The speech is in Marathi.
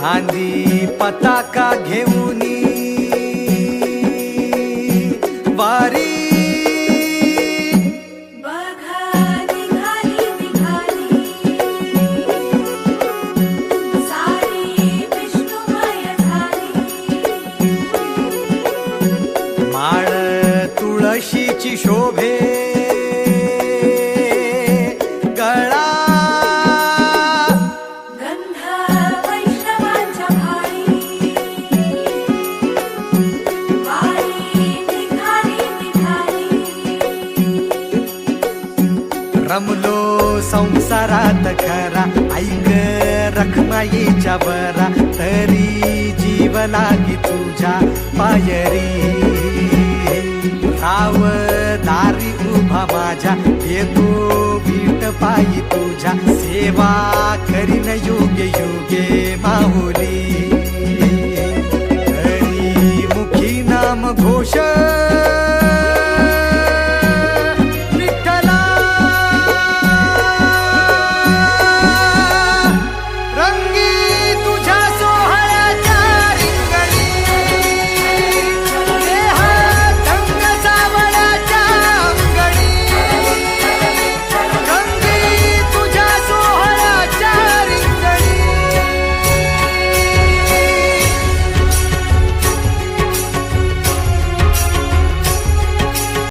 खांदी पताका घेऊनी वारी माळ तुळशीची शोभे गळा गंध वैष्णवांच्या भाळी वारी निघाली निघाली रमलो संसारात खरा ऐक रखमाईच्या बरा तरी जीव लागी तुझ्या पायरी राव दारी उभा माझ्या येतो भीट पायी तुझ्या